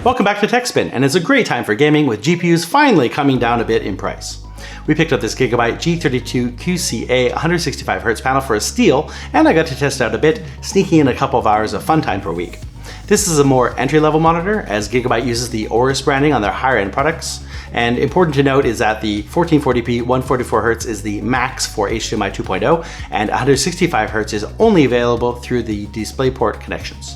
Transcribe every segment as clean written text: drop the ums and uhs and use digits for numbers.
Welcome back to Techspin, and it's a great time for gaming with GPUs finally coming down a bit in price. We picked up this Gigabyte G32QC-A 165Hz panel for a steal, and I got to test it out a bit, sneaking in a couple of hours of fun time per week. This is a more entry-level monitor, as Gigabyte uses the Aorus branding on their higher-end products, and important to note is that the 1440p 144Hz is the max for HDMI 2.0, and 165Hz is only available through the DisplayPort connections.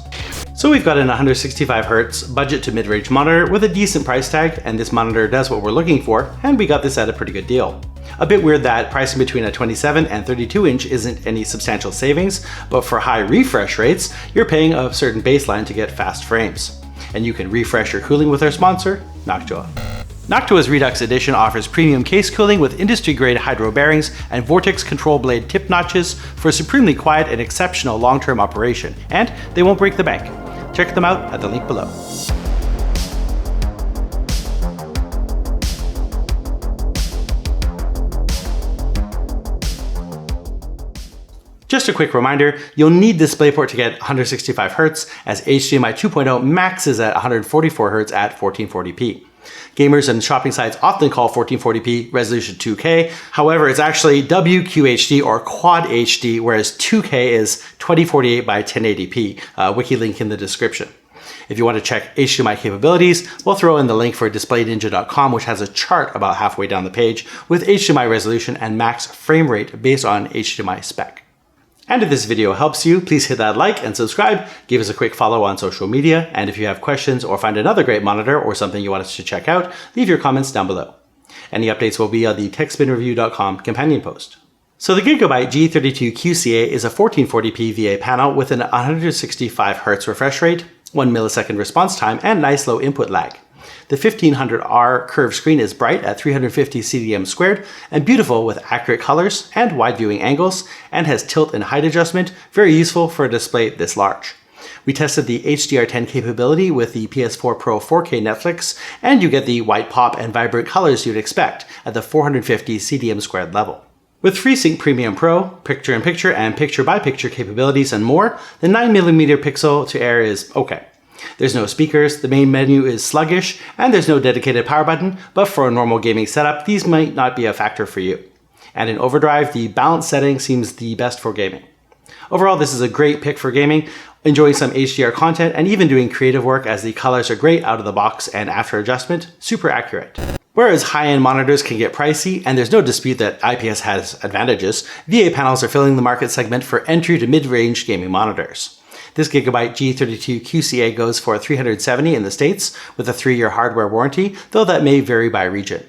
So we've got an 165Hz budget to mid-range monitor with a decent price tag, and this monitor does what we're looking for, and we got this at a pretty good deal. A bit weird that pricing between a 27 and 32 inch isn't any substantial savings, but for high refresh rates, you're paying a certain baseline to get fast frames. And you can refresh your cooling with our sponsor, Noctua. Noctua's Redux Edition offers premium case cooling with industry-grade hydro bearings and vortex control blade tip notches for supremely quiet and exceptional long-term operation, and they won't break the bank. Check them out at the link below. Just a quick reminder, you'll need DisplayPort to get 165Hz, as HDMI 2.0 maxes at 144Hz at 1440p. Gamers and shopping sites often call 1440p resolution 2K, however it's actually WQHD or Quad HD, whereas 2K is 2048 by 1080p, wiki link in the description. If you want to check HDMI capabilities, we'll throw in the link for DisplayNinja.com, which has a chart about halfway down the page with HDMI resolution and max frame rate based on HDMI spec. And if this video helps you, please hit that like and subscribe, give us a quick follow on social media, and if you have questions or find another great monitor or something you want us to check out, leave your comments down below. Any updates will be on the TechspinReview.com companion post. So the Gigabyte G32QC-A is a 1440p VA panel with an 165Hz refresh rate, 1 millisecond response time, and nice low input lag. The 1500R curved screen is bright at 350 CDM squared and beautiful with accurate colors and wide viewing angles, and has tilt and height adjustment, very useful for a display this large. We tested the HDR10 capability with the PS4 Pro 4K Netflix, and you get the white pop and vibrant colors you'd expect at the 450 CDM squared level. With FreeSync Premium Pro, picture-in-picture and picture-by-picture capabilities and more, the 9mm pixel-to-air is okay. There's no speakers, the main menu is sluggish, and there's no dedicated power button, but for a normal gaming setup, these might not be a factor for you. And in overdrive, the balance setting seems the best for gaming. Overall, this is a great pick for gaming, enjoying some HDR content, and even doing creative work, as the colors are great out of the box and after adjustment, super accurate. Whereas high-end monitors can get pricey, and there's no dispute that IPS has advantages, VA panels are filling the market segment for entry to mid-range gaming monitors. This Gigabyte G32QC-A goes for $370 in the States with a 3-year hardware warranty, though that may vary by region.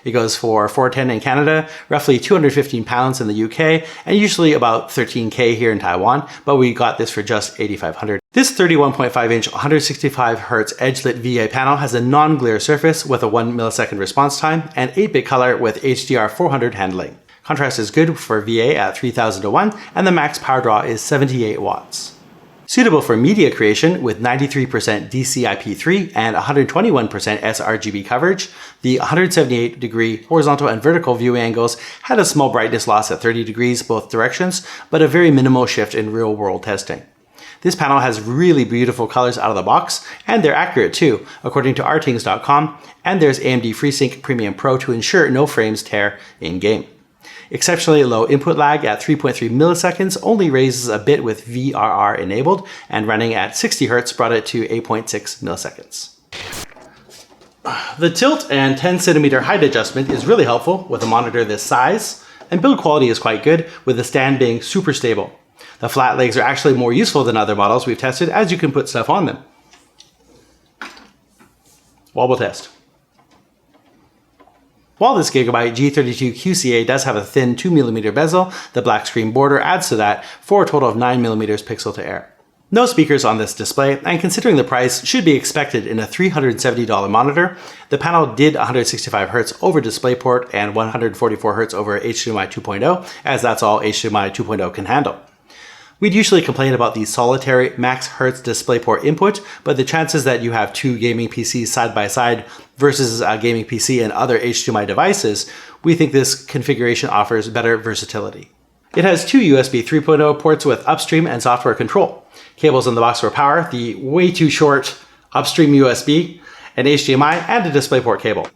It goes for $410 in Canada, roughly £215 in the UK, and usually about $13K here in Taiwan, but we got this for just $8,500. This 31.5-inch 165Hz edge-lit VA panel has a non-glare surface with a 1 millisecond response time and 8-bit color with HDR 400 handling. Contrast is good for VA at 3000:1, and the max power draw is 78 watts. Suitable for media creation with 93% DCI-P3 and 121% sRGB coverage, the 178-degree horizontal and vertical view angles had a small brightness loss at 30 degrees both directions, but a very minimal shift in real-world testing. This panel has really beautiful colors out of the box, and they're accurate too, according to rtings.com, and there's AMD FreeSync Premium Pro to ensure no frames tear in-game. Exceptionally low input lag at 3.3 milliseconds only raises a bit with VRR enabled, and running at 60 Hz brought it to 8.6 milliseconds. The tilt and 10cm height adjustment is really helpful with a monitor this size, and build quality is quite good, with the stand being super stable. The flat legs are actually more useful than other models we've tested, as you can put stuff on them. Wobble test. While this Gigabyte G32QC-A does have a thin 2mm bezel, the black screen border adds to that for a total of 9mm pixel-to-air. No speakers on this display, and considering the price should be expected in a $370 monitor, the panel did 165Hz over DisplayPort and 144Hz over HDMI 2.0, as that's all HDMI 2.0 can handle. We'd usually complain about the solitary max Hertz DisplayPort input, but the chances that you have two gaming PCs side by side versus a gaming PC and other HDMI devices, we think this configuration offers better versatility. It has two USB 3.0 ports with upstream and software control. Cables in the box for power, the way too short upstream USB, an HDMI, and a DisplayPort cable.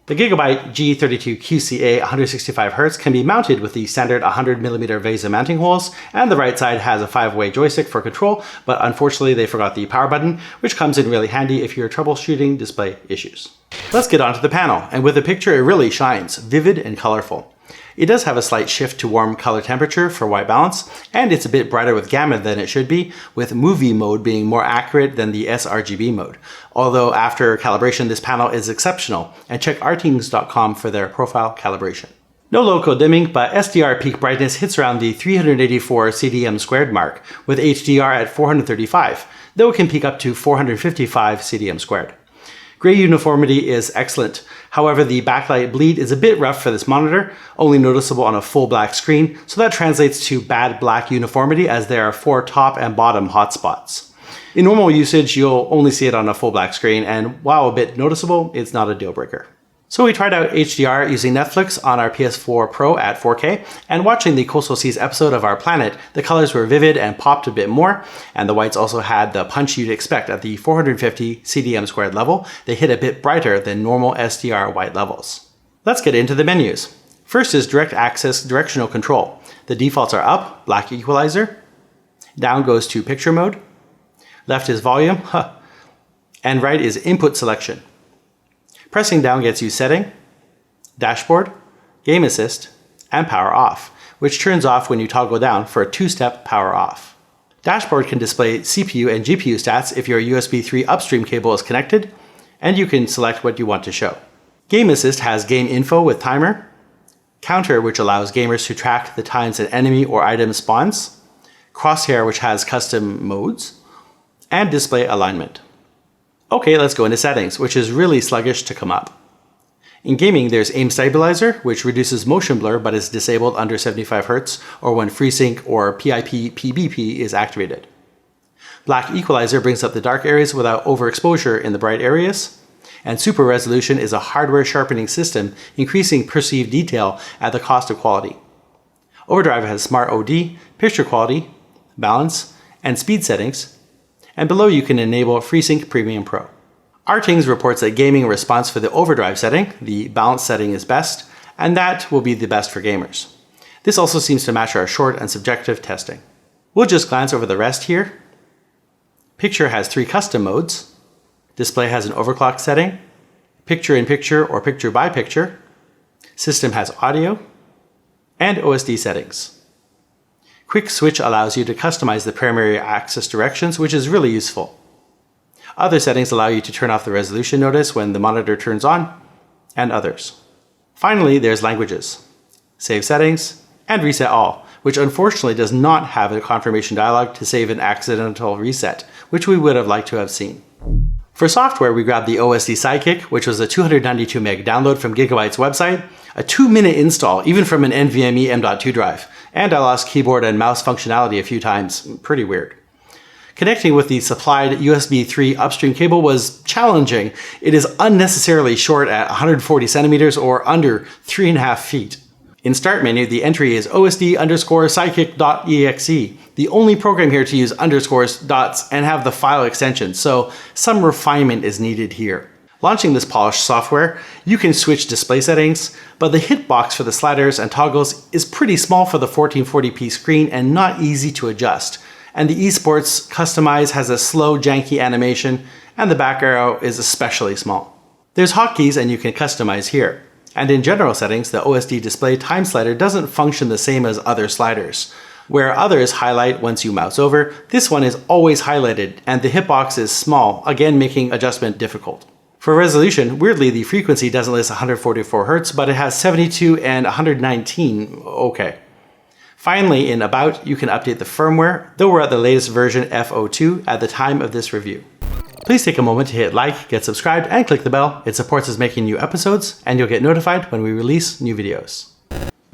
The Gigabyte G32QC-A 165Hz can be mounted with the standard 100mm VESA mounting holes, and the right side has a 5-way joystick for control, but unfortunately they forgot the power button, which comes in really handy if you're troubleshooting display issues. Let's get onto the panel, and with the picture it really shines, vivid and colorful. It does have a slight shift to warm color temperature for white balance, and it's a bit brighter with gamma than it should be, with movie mode being more accurate than the sRGB mode. Although after calibration this panel is exceptional, and check artings.com for their profile calibration. No local dimming, but SDR peak brightness hits around the 384 CDM² mark, with HDR at 435, though it can peak up to 455 CDM². Gray uniformity is excellent. However, the backlight bleed is a bit rough for this monitor, only noticeable on a full black screen, so that translates to bad black uniformity as there are 4 top and bottom hotspots. In normal usage, you'll only see it on a full black screen, and while a bit noticeable, it's not a deal breaker. So we tried out HDR using Netflix on our PS4 Pro at 4K, and watching the Coastal Seas episode of Our Planet, the colors were vivid and popped a bit more, and the whites also had the punch you'd expect at the 450 CDM² level. They hit a bit brighter than normal SDR white levels. Let's get into the menus. First is direct access directional control. The defaults are up, black equalizer, down goes to picture mode, left is volume, and right is input selection. Pressing down gets you setting, dashboard, game assist, and power off, which turns off when you toggle down for a 2-step power off. Dashboard can display CPU and GPU stats if your USB 3 upstream cable is connected, and you can select what you want to show. Game assist has game info with timer, counter which allows gamers to track the times an enemy or item spawns, crosshair which has custom modes, and display alignment. Okay, let's go into settings, which is really sluggish to come up. In gaming, there's aim stabilizer, which reduces motion blur but is disabled under 75Hz or when FreeSync or PIP/PBP is activated. Black equalizer brings up the dark areas without overexposure in the bright areas. And super resolution is a hardware sharpening system, increasing perceived detail at the cost of quality. Overdrive has smart OD, picture quality, balance, and speed settings. And below you can enable FreeSync Premium Pro. Artings reports that gaming response for the overdrive setting, the balance setting is best, and that will be the best for gamers. This also seems to match our short and subjective testing. We'll just glance over the rest here. Picture has 3 custom modes. Display has an overclock setting. Picture-in-picture or picture-by-picture. System has audio. And OSD settings. Quick Switch allows you to customize the primary access directions, which is really useful. Other settings allow you to turn off the resolution notice when the monitor turns on, and others. Finally, there's languages, save settings, and reset all, which unfortunately does not have a confirmation dialog to save an accidental reset, which we would have liked to have seen. For software, we grabbed the OSD Sidekick, which was a 292 meg download from Gigabyte's website, a 2-minute install, even from an NVMe M.2 drive, and I lost keyboard and mouse functionality a few times. Pretty weird. Connecting with the supplied USB 3 upstream cable was challenging. It is unnecessarily short at 140 centimeters or under 3.5 feet. In Start menu, the entry is osd_sidekick.exe, the only program here to use underscores, dots, and have the file extension, so some refinement is needed here. Launching this polished software, you can switch display settings, but the hitbox for the sliders and toggles is pretty small for the 1440p screen and not easy to adjust. And the eSports Customize has a slow, janky animation, and the back arrow is especially small. There's hotkeys and you can customize here. And in general settings, the OSD display time slider doesn't function the same as other sliders. Where others highlight once you mouse over, this one is always highlighted, and the hitbox is small, again making adjustment difficult. For resolution, weirdly the frequency doesn't list 144 Hz, but it has 72 and 119, okay. Finally, in About, you can update the firmware, though we're at the latest version F02 at the time of this review. Please take a moment to hit like, get subscribed, and click the bell. It supports us making new episodes, and you'll get notified when we release new videos.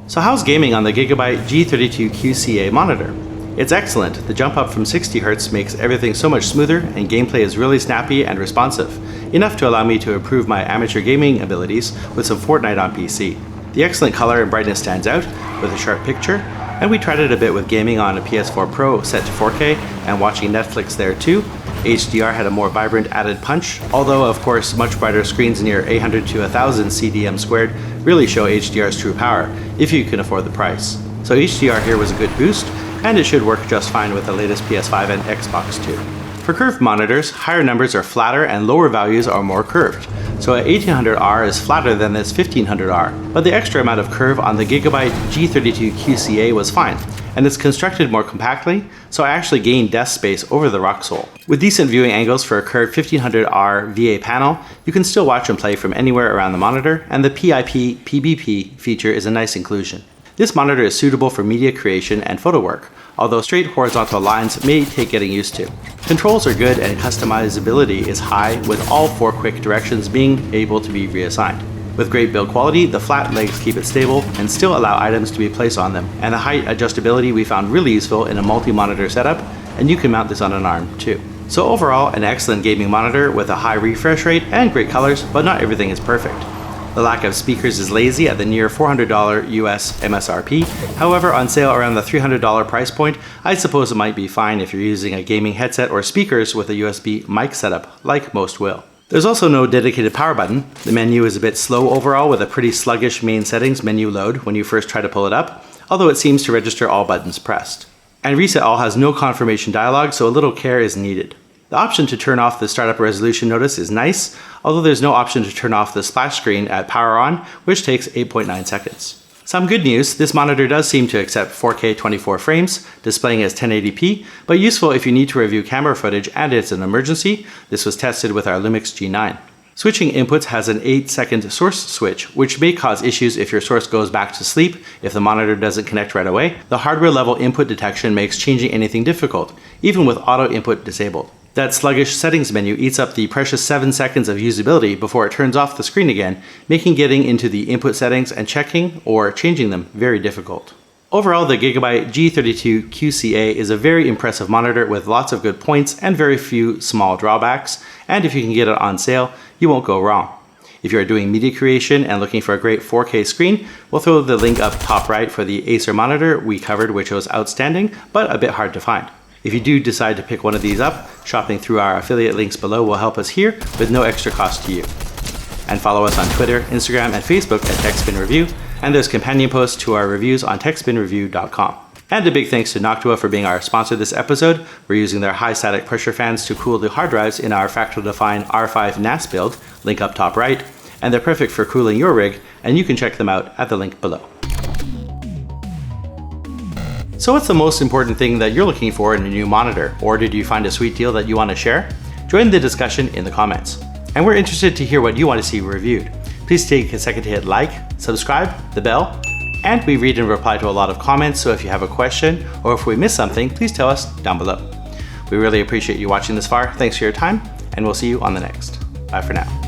So how's gaming on the Gigabyte G32QC-A monitor? It's excellent. The jump up from 60 Hz makes everything so much smoother, and gameplay is really snappy and responsive, enough to allow me to improve my amateur gaming abilities with some Fortnite on PC. The excellent color and brightness stands out, with a sharp picture, and we tried it a bit with gaming on a PS4 Pro set to 4K and watching Netflix there too, HDR had a more vibrant added punch, although of course much brighter screens near 800 to 1000 CDM squared really show HDR's true power, if you can afford the price. So HDR here was a good boost, and it should work just fine with the latest PS5 and Xbox too. For curved monitors, higher numbers are flatter and lower values are more curved. So a 1800R is flatter than this 1500R, but the extra amount of curve on the Gigabyte G32QC-A was fine, and it's constructed more compactly, so I actually gained desk space over the Roxol. With decent viewing angles for a curved 1500R VA panel, you can still watch and play from anywhere around the monitor, and the PIP PBP feature is a nice inclusion. This monitor is suitable for media creation and photo work, although straight horizontal lines may take getting used to. Controls are good and customizability is high, with all 4 quick directions being able to be reassigned. With great build quality, the flat legs keep it stable and still allow items to be placed on them, and the height adjustability we found really useful in a multi-monitor setup, and you can mount this on an arm too. So overall, an excellent gaming monitor with a high refresh rate and great colors, but not everything is perfect. The lack of speakers is lazy at the near $400 US MSRP, however on sale around the $300 price point, I suppose it might be fine if you're using a gaming headset or speakers with a USB mic setup, like most will. There's also no dedicated power button. The menu is a bit slow overall with a pretty sluggish main settings menu load when you first try to pull it up, although it seems to register all buttons pressed. And Reset All has no confirmation dialog, so a little care is needed. The option to turn off the startup resolution notice is nice, although there's no option to turn off the splash screen at power on, which takes 8.9 seconds. Some good news, this monitor does seem to accept 4K 24 frames, displaying as 1080p, but useful if you need to review camera footage and it's an emergency. This was tested with our Lumix G9. Switching inputs has an 8-second source switch, which may cause issues if your source goes back to sleep if the monitor doesn't connect right away. The hardware level input detection makes changing anything difficult, even with auto input disabled. That sluggish settings menu eats up the precious 7 seconds of usability before it turns off the screen again, making getting into the input settings and checking or changing them very difficult. Overall, the Gigabyte G32QC-A is a very impressive monitor with lots of good points and very few small drawbacks, and if you can get it on sale, you won't go wrong. If you are doing media creation and looking for a great 4K screen, we'll throw the link up top right for the Acer monitor we covered, which was outstanding, but a bit hard to find. If you do decide to pick one of these up, shopping through our affiliate links below will help us here with no extra cost to you. And follow us on Twitter, Instagram, and Facebook at Techspin Review, and there's companion posts to our reviews on techspinreview.com. And a big thanks to Noctua for being our sponsor this episode. We're using their high static pressure fans to cool the hard drives in our Fractal-Define R5 NAS build, link up top right, and they're perfect for cooling your rig, and you can check them out at the link below. So what's the most important thing that you're looking for in a new monitor, or did you find a sweet deal that you want to share? Join the discussion in the comments. And we're interested to hear what you want to see reviewed. Please take a second to hit like, subscribe, the bell, and we read and reply to a lot of comments, so if you have a question or if we missed something, please tell us down below. We really appreciate you watching this far. Thanks for your time, and we'll see you on the next. Bye for now.